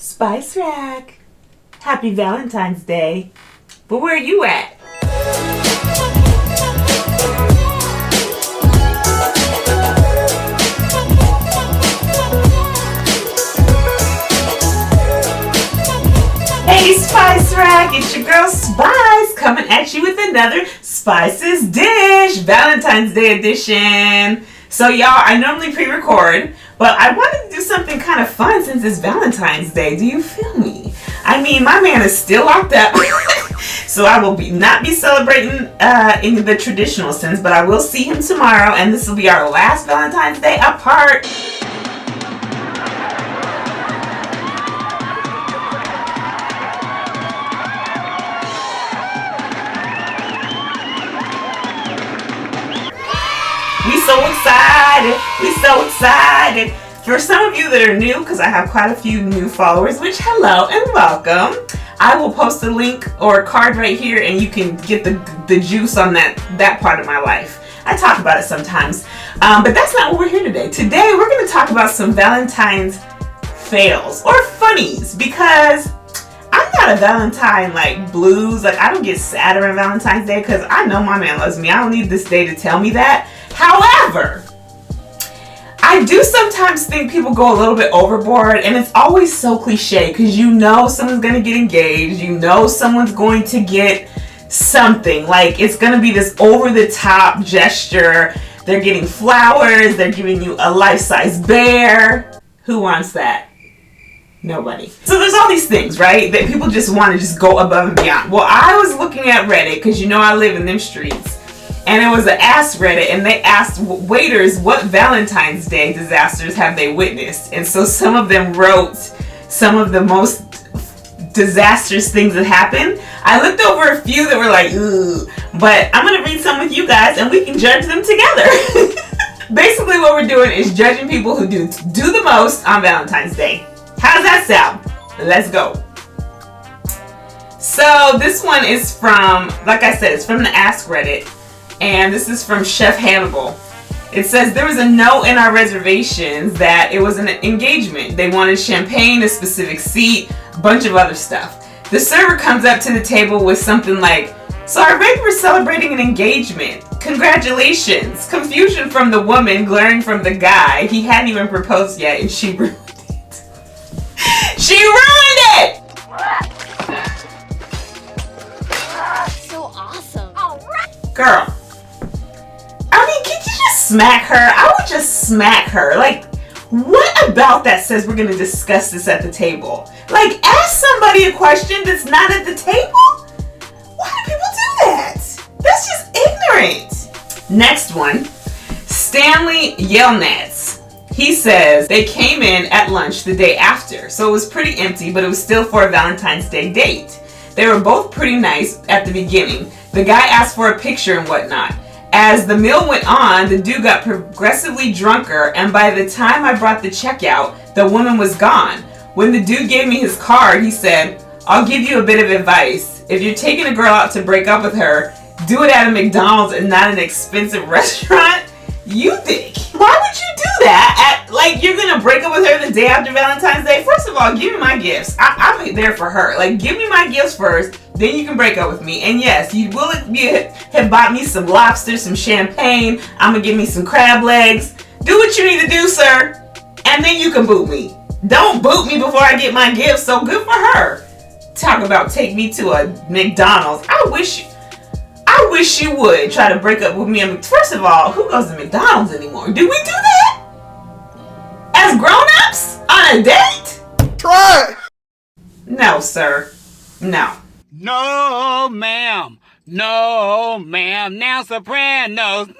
Spice Rack. Happy Valentine's Day. But where are you at? Hey Spice Rack, it's your girl Spice coming at you with another Spice's Dish, Valentine's Day edition. So y'all, I normally pre-record, but I wanted to do something kind of fun since it's Valentine's Day. Do you feel me? I mean, my man is still locked up, so I will not be celebrating in the traditional sense, but I will see him tomorrow, and this will be our last Valentine's Day apart. We so excited. For some of you that are new, because I have quite a few new followers, which hello and welcome. I will post a link or a card right here and you can get the juice on that part of my life. I talk about it sometimes, but that's not what we're here today. Today we're going to talk about some Valentine's fails or funnies, because I'm not a Valentine like blues. Like, I don't get sad around Valentine's Day because I know my man loves me. I don't need this day to tell me that. However, I do sometimes think people go a little bit overboard, and it's always so cliche because you know someone's going to get engaged, you know someone's going to get something. Like, it's going to be this over-the-top gesture. They're getting flowers, they're giving you a life-size bear. Who wants that? Nobody. So there's all these things, right, that people just want to just go above and beyond. Well, I was looking at Reddit because you know I live in them streets. And it was an askreddit, and they asked waiters what Valentine's Day disasters have they witnessed. And so some of them wrote some of the most disastrous things that happened. I looked over a few that were like, ugh, but I'm going to read some with you guys and we can judge them together. Basically what we're doing is judging people who do the most on Valentine's Day. How does that sound? Let's go. So this one is from, like I said, it's from the askreddit. And this is from Chef Hannibal. It says, there was a note in our reservations that it was an engagement. They wanted champagne, a specific seat, a bunch of other stuff. The server comes up to the table with something like, so I read we're celebrating an engagement. Congratulations. Confusion from the woman, glaring from the guy. He hadn't even proposed yet, and she ruined it. She ruined it! So awesome. All right. Girl. I mean, can you just smack her? I would just smack her. Like, what about that says we're going to discuss this at the table? Like, ask somebody a question that's not at the table? Why do people do that? That's just ignorant. Next one, Stanley Yelnats. He says they came in at lunch the day after, so it was pretty empty, but it was still for a Valentine's Day date. They were both pretty nice at the beginning. The guy asked for a picture and whatnot. As the meal went on, the dude got progressively drunker, and by the time I brought the check out, the woman was gone. When the dude gave me his card, he said, I'll give you a bit of advice. If you're taking a girl out to break up with her, do it at a McDonald's and not an expensive restaurant. You think? Why would you do that? Like, you're going to break up with her the day after Valentine's Day? First of all, give me my gifts. I'm there for her. Like, give me my gifts first. Then you can break up with me. And yes, you will have bought me some lobster, some champagne. I'm going to give me some crab legs. Do what you need to do, sir. And then you can boot me. Don't boot me before I get my gifts. So good for her. Talk about take me to a McDonald's. I wish you would try to break up with me. First of all, who goes to McDonald's anymore? Do we do that? As grown-ups? On a date? Try! No, sir. No. No, ma'am. No, ma'am. Now Sopranos. No,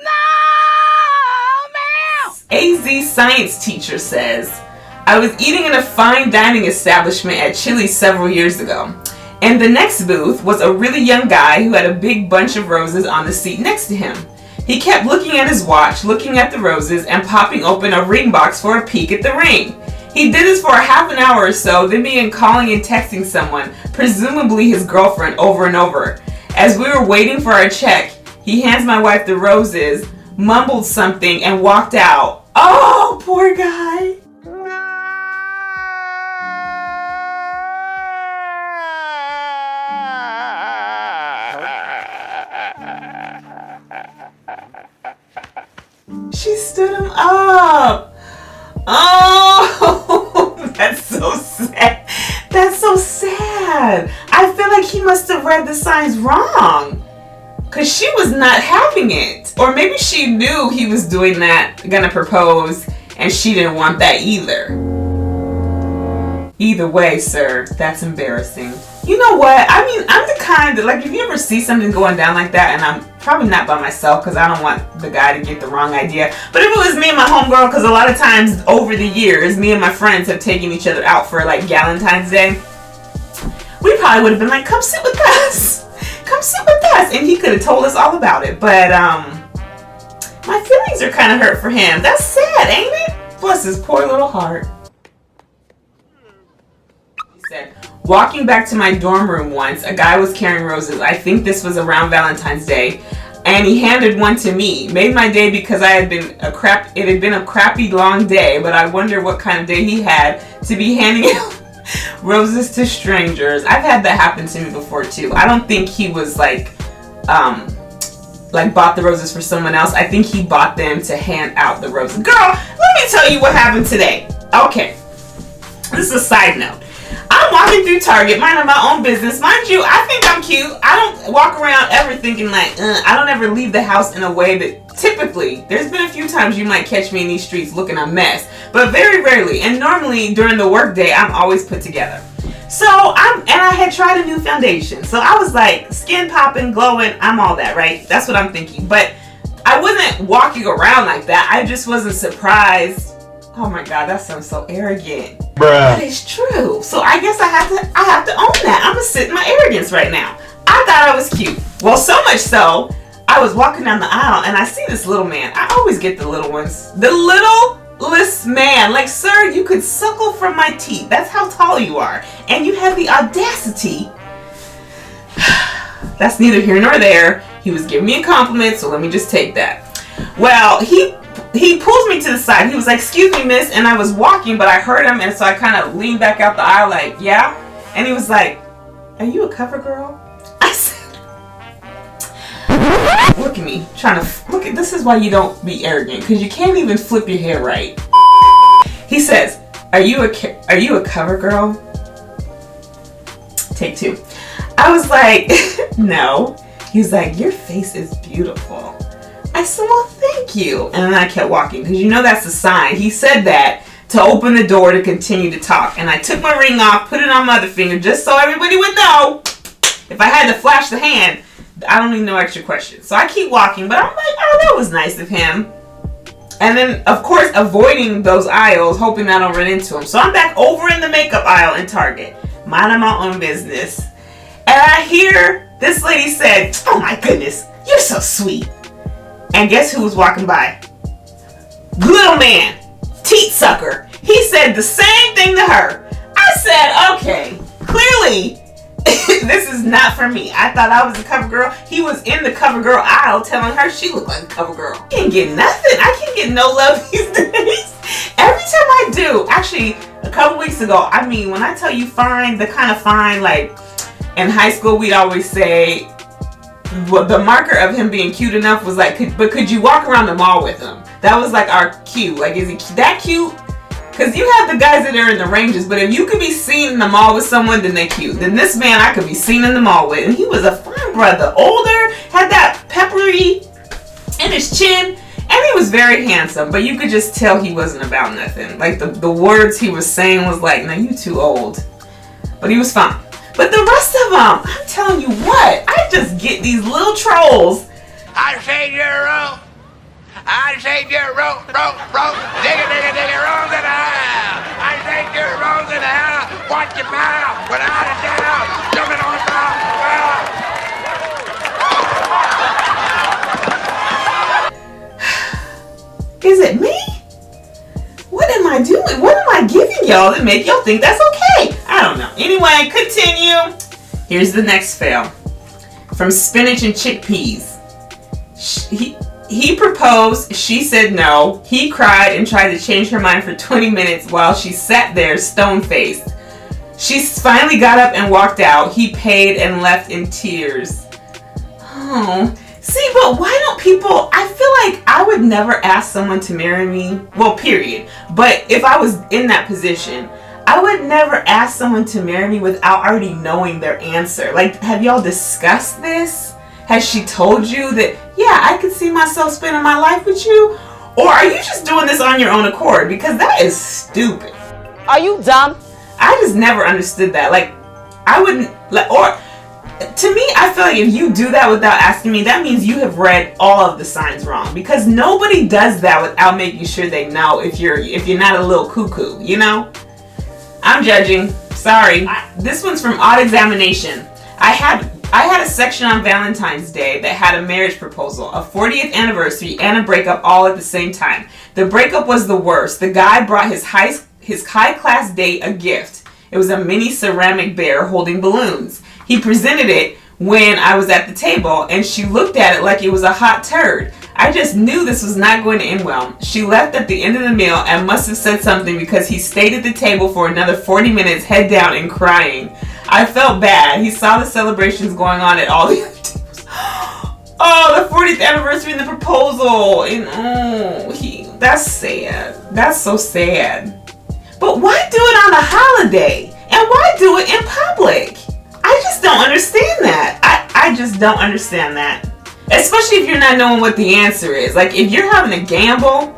ma'am. AZ science teacher says, I was eating in a fine dining establishment at Chili's several years ago. And the next booth was a really young guy who had a big bunch of roses on the seat next to him. He kept looking at his watch, looking at the roses, and popping open a ring box for a peek at the ring. He did this for a half an hour or so, then began calling and texting someone, presumably his girlfriend, over and over. As we were waiting for our check, he hands my wife the roses, mumbled something, and walked out. Oh, poor guy. She stood him up. Oh, that's so sad. That's so sad. I feel like he must have read the signs wrong. Because she was not having it. Or maybe she knew he was doing that, gonna propose, and she didn't want that either. Either way, sir, that's embarrassing. You know what? I mean, I'm the kind that, like, if you ever see something going down like that, and I'm probably not by myself because I don't want the guy to get the wrong idea. But if it was me and my homegirl, because a lot of times over the years, me and my friends have taken each other out for, like, Valentine's Day, we probably would have been like, come sit with us. Come sit with us. And he could have told us all about it. But, my feelings are kind of hurt for him. That's sad, ain't it? Bless his poor little heart. He said, walking back to my dorm room once, a guy was carrying roses. I think this was around Valentine's Day. And he handed one to me. Made my day because it had been a crappy long day. But I wonder what kind of day he had to be handing out roses to strangers. I've had that happen to me before too. I don't think he was like bought the roses for someone else. I think he bought them to hand out the roses. Girl, let me tell you what happened today. Okay, this is a side note. I'm walking through Target, minding my own business. Mind you, I think I'm cute. I don't walk around ever thinking like, I don't ever leave the house in a way that typically, there's been a few times you might catch me in these streets looking a mess, but very rarely. And normally during the work day, I'm always put together. So I had tried a new foundation. So I was like skin popping, glowing, I'm all that, right? That's what I'm thinking. But I wasn't walking around like that. I just wasn't surprised. Oh my God, that sounds so arrogant. Bruh. But it's true. So I guess I have to own that. I'm gonna sit in my arrogance right now. I thought I was cute. Well, so much so, I was walking down the aisle and I see this little man. I always get the little ones. The littlest man. Like, sir, you could suckle from my teeth. That's how tall you are. And you have the audacity. That's neither here nor there. He was giving me a compliment, so let me just take that. Well, he pulls me to the side. He was like, excuse me, miss. And I was walking, but I heard him. And so I kind of leaned back out the aisle like, yeah. And he was like, are you a cover girl? I said, look at me. This is why you don't be arrogant. Because you can't even flip your hair right. He says, are you a cover girl? Take two. I was like, no. He was like, your face is beautiful. I said, well, thank you. And then I kept walking because you know that's a sign. He said that to open the door to continue to talk. And I took my ring off, put it on my other finger just so everybody would know. If I had to flash the hand, I don't need no extra questions. So I keep walking, but I'm like, oh, that was nice of him. And then, of course, avoiding those aisles, hoping I don't run into him. So I'm back over in the makeup aisle in Target, minding my own business. And I hear this lady said, oh my goodness, you're so sweet. And guess who was walking by? Little man, teat sucker. He said the same thing to her. I said, okay, clearly this is not for me. I thought I was a cover girl. He was in the cover girl aisle telling her she looked like a cover girl. I can't get nothing. I can't get no love these days. Every time I do, actually a couple weeks ago, I mean, when I tell you fine, the kind of fine, like in high school, we'd always say, well, the marker of him being cute enough was like, could you walk around the mall with him? That was like our cue. Like, is he that cute? Because you have the guys that are in the ranges, but if you could be seen in the mall with someone, then they're cute. Then this man I could be seen in the mall with. And he was a fine brother. Older, had that peppery in his chin, and he was very handsome. But you could just tell he wasn't about nothing. Like, the words he was saying was like, no, you too old. But he was fine. But the rest of them, I'm telling you what, I just get these little trolls. I say you're wrong. I say you're wrong, digga, digga, digga, wrong in the house. I say you're wrong in the house. Watch your mouth, without a doubt. Jumping on the ground. Is it me? What am I doing? What am I giving y'all that make y'all think that's okay? I don't know. Anyway, continue. Here's the next fail. From Spinach and Chickpeas. He proposed, she said no. He cried and tried to change her mind for 20 minutes while she sat there stone-faced. She finally got up and walked out. He paid and left in tears. Oh, See, but why don't people, I feel like I would never ask someone to marry me, well, period. But if I was in that position, I would never ask someone to marry me without already knowing their answer. Like, have y'all discussed this? Has she told you that, yeah, I could see myself spending my life with you? Or are you just doing this on your own accord? Because that is stupid. Are you dumb? I just never understood that. Like, I wouldn't, or to me, I feel like if you do that without asking me, that means you have read all of the signs wrong. Because nobody does that without making sure they know if you're not a little cuckoo, you know? I'm judging. Sorry. This one's from Odd Examination. I had a section on Valentine's Day that had a marriage proposal, a 40th anniversary, and a breakup all at the same time. The breakup was the worst. The guy brought his high-class date a gift. It was a mini ceramic bear holding balloons. He presented it when I was at the table, and she looked at it like it was a hot turd. I just knew this was not going to end well. She left at the end of the meal and must have said something because he stayed at the table for another 40 minutes, head down and crying. I felt bad. He saw the celebrations going on at all the other tables. Oh, the 40th anniversary and the proposal. And that's sad. That's so sad. But why do it on a holiday? And why do it in public? I just don't understand that. I just don't understand that. Especially if you're not knowing what the answer is. Like, if you're having a gamble,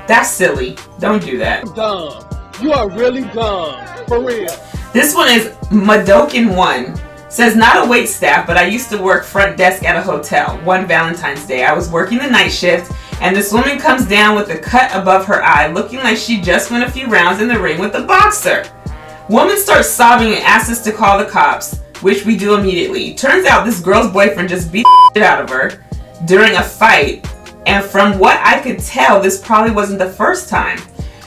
that's silly. Don't do that. Dumb. You are really dumb. For real. This one is Madokin1. Says, not a wait staff, but I used to work front desk at a hotel. One Valentine's Day, I was working the night shift, and this woman comes down with a cut above her eye, looking like she just went a few rounds in the ring with a boxer. Woman starts sobbing and asks us to call the cops, which we do immediately. Turns out this girl's boyfriend just beat the shit out of her during a fight, and from what I could tell, this probably wasn't the first time.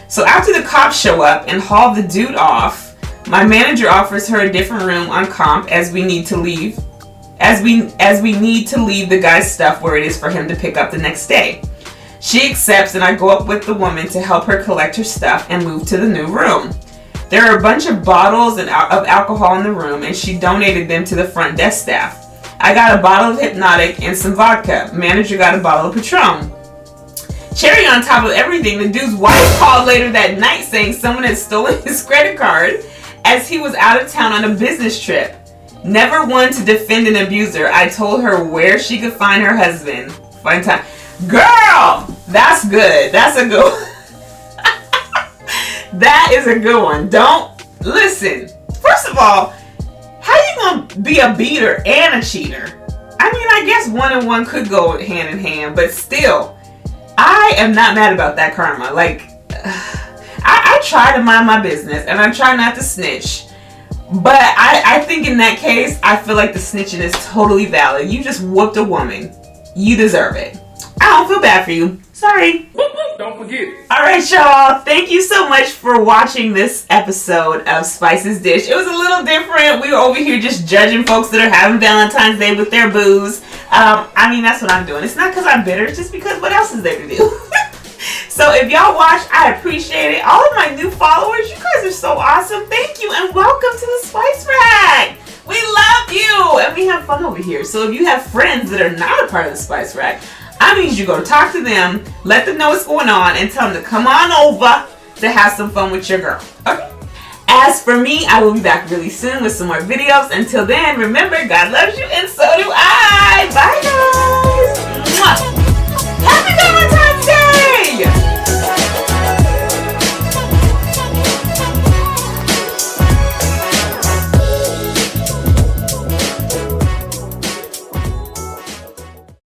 So after the cops show up and haul the dude off, my manager offers her a different room on comp as we need to leave the guy's stuff where it is for him to pick up the next day. She accepts, and I go up with the woman to help her collect her stuff and move to the new room. There are a bunch of bottles of alcohol in the room, and she donated them to the front desk staff. I got a bottle of Hypnotic and some vodka. Manager got a bottle of Patron. Cherry on top of everything, the dude's wife called later that night saying someone had stolen his credit card as he was out of town on a business trip. Never one to defend an abuser. I told her where she could find her husband. Fun time. Girl! That's good. That's a good one. That is a good one. Don't listen. First of all, how you gonna be a beater and a cheater? I mean, I guess one and one could go hand in hand, but still, I am not mad about that karma. Like, I try to mind my business and I try not to snitch, but I think in that case, I feel like the snitching is totally valid. You just whooped a woman. You deserve it. I don't feel bad for you. Sorry. Don't forget. Alright, y'all. Thank you so much for watching this episode of Spice's Dish. It was a little different. We were over here just judging folks that are having Valentine's Day with their booze. I mean, that's what I'm doing. It's not because I'm bitter. It's just because what else is there to do? So if y'all watch, I appreciate it. All of my new followers, you guys are so awesome. Thank you and welcome to the Spice Rack. We love you and we have fun over here. So if you have friends that are not a part of the Spice Rack, I mean, you go talk to them, let them know what's going on, and tell them to come on over to have some fun with your girl. Okay? As for me, I will be back really soon with some more videos. Until then, remember, God loves you and so do I.